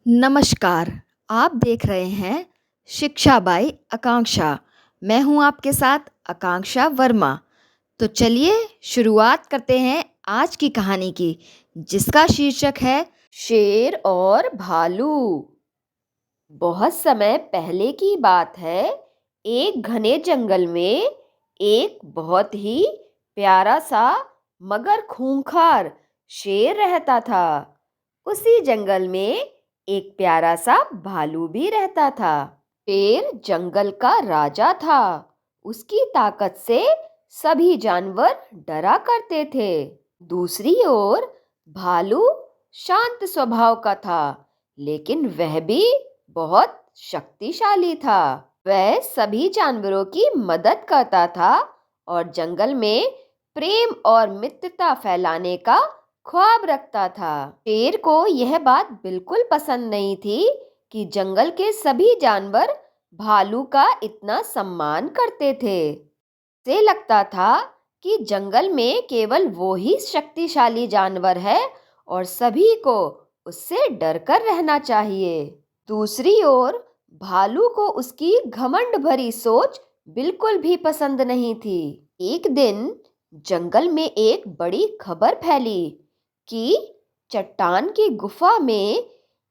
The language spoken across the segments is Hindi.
नमस्कार, आप देख रहे हैं शिक्षा बाई आकांक्षा। मैं हूं आपके साथ आकांक्षा वर्मा। तो चलिए शुरुआत करते हैं आज की कहानी की, जिसका शीर्षक है शेर और भालू। बहुत समय पहले की बात है। एक घने जंगल में एक बहुत ही प्यारा सा मगर खूंखार शेर रहता था। उसी जंगल में एक प्यारा सा भालू भी रहता था। शेर जंगल का राजा था। उसकी ताकत से सभी जानवर डरा करते थे। दूसरी ओर भालू शांत स्वभाव का था, लेकिन वह भी बहुत शक्तिशाली था। वह सभी जानवरों की मदद करता था और जंगल में प्रेम और मित्रता फैलाने का ख्वाब रखता था। शेर को यह बात बिल्कुल पसंद नहीं थी कि जंगल के सभी जानवर भालू का इतना सम्मान करते थे। उसे लगता था कि जंगल में केवल वो ही शक्तिशाली जानवर है और सभी को उससे डरकर रहना चाहिए। दूसरी ओर भालू को उसकी घमंड भरी सोच बिल्कुल भी पसंद नहीं थी। एक दिन जंगल में एक बड़ी खबर फैली कि चट्टान की गुफा में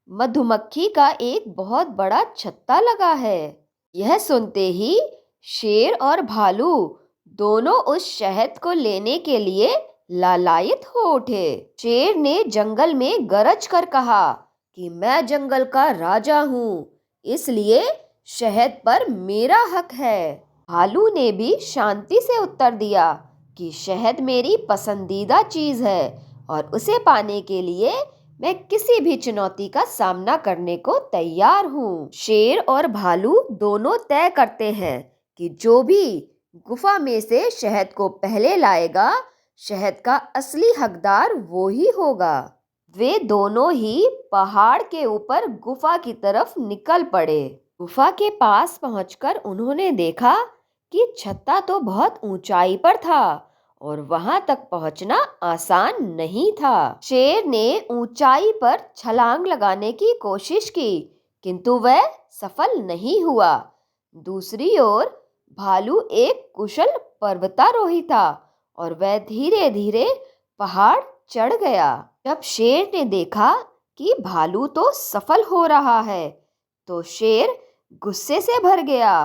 मधुमक्खी का एक बहुत बड़ा छत्ता लगा है। यह सुनते ही शेर और भालू दोनों उस शहद को लेने के लिए लालायित हो उठे। शेर ने जंगल में गरज कर कहा कि मैं जंगल का राजा हूँ, इसलिए शहद पर मेरा हक है। भालू ने भी शांति से उत्तर दिया कि शहद मेरी पसंदीदा चीज है और उसे पाने के लिए मैं किसी भी चुनौती का सामना करने को तैयार हूँ। शेर और भालू दोनों तय करते हैं कि जो भी गुफा में से शहद को पहले लाएगा, शहद का असली हकदार वो ही होगा। वे दोनों ही पहाड़ के ऊपर गुफा की तरफ निकल पड़े। गुफा के पास पहुंचकर उन्होंने देखा कि छत्ता तो बहुत ऊंचाई पर था और वहां तक पहुंचना आसान नहीं था। शेर ने ऊंचाई पर छलांग लगाने की कोशिश की, किंतु वह सफल नहीं हुआ। दूसरी ओर भालू एक कुशल पर्वतारोही था और वह धीरे धीरे पहाड़ चढ़ गया। जब शेर ने देखा कि भालू तो सफल हो रहा है, तो शेर गुस्से से भर गया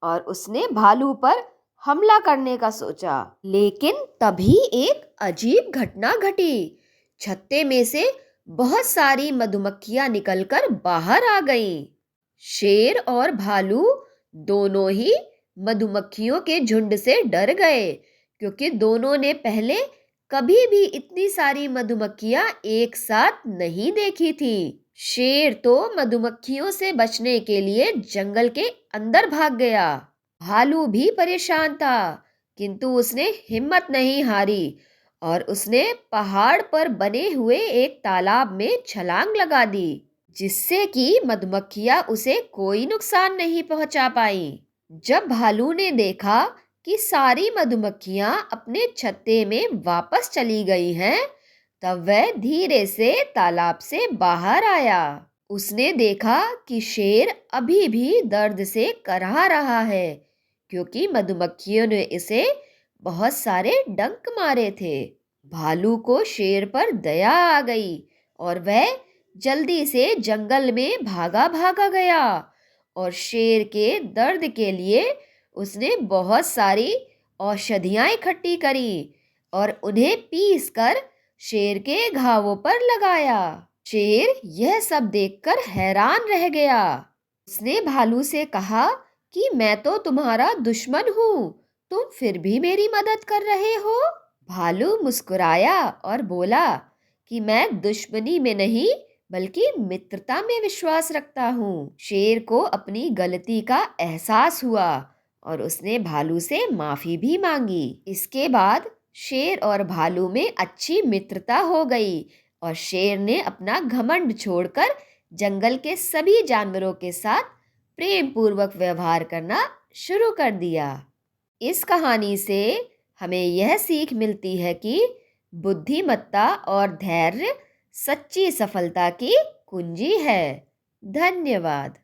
और उसने भालू पर हमला करने का सोचा। लेकिन तभी एक अजीब घटना घटी। छत्ते में से बहुत सारी मधुमक्खियां निकलकर बाहर आ गईं। शेर और भालू दोनों ही मधुमक्खियों के झुंड से डर गए, क्योंकि दोनों ने पहले कभी भी इतनी सारी मधुमक्खियां एक साथ नहीं देखी थी। शेर तो मधुमक्खियों से बचने के लिए जंगल के अंदर भाग गया। भालू भी परेशान था, किंतु उसने हिम्मत नहीं हारी और उसने पहाड़ पर बने हुए एक तालाब में छलांग लगा दी, जिससे कि मधुमक्खियां उसे कोई नुकसान नहीं पहुंचा पाई। जब भालू ने देखा कि सारी मधुमक्खियां अपने छत्ते में वापस चली गई हैं, तब वह धीरे से तालाब से बाहर आया। उसने देखा कि शेर अभी भी दर्द से कराह रहा है, क्योंकि मधुमक्खियों ने इसे बहुत सारे डंक मारे थे। भालू को शेर पर दया आ गई और वह जल्दी से जंगल में भागा भागा गया और शेर के दर्द के लिए उसने बहुत सारी औषधियां इकट्ठी करी और उन्हें पीस कर शेर के घावों पर लगाया। शेर यह सब देखकर हैरान रह गया। उसने भालू से कहा कि मैं तो तुम्हारा दुश्मन हूँ, तुम फिर भी मेरी मदद कर रहे हो। भालू मुस्कुराया और बोला कि मैं दुश्मनी में नहीं बल्कि मित्रता में विश्वास रखता हूँ। शेर को अपनी गलती का एहसास हुआ और उसने भालू से माफी भी मांगी। इसके बाद शेर और भालू में अच्छी मित्रता हो गई और शेर ने अपना घमंड छोड़कर जंगल के सभी जानवरों के साथ प्रेम पूर्वक व्यवहार करना शुरू कर दिया। इस कहानी से हमें यह सीख मिलती है कि बुद्धिमत्ता और धैर्य सच्ची सफलता की कुंजी है। धन्यवाद।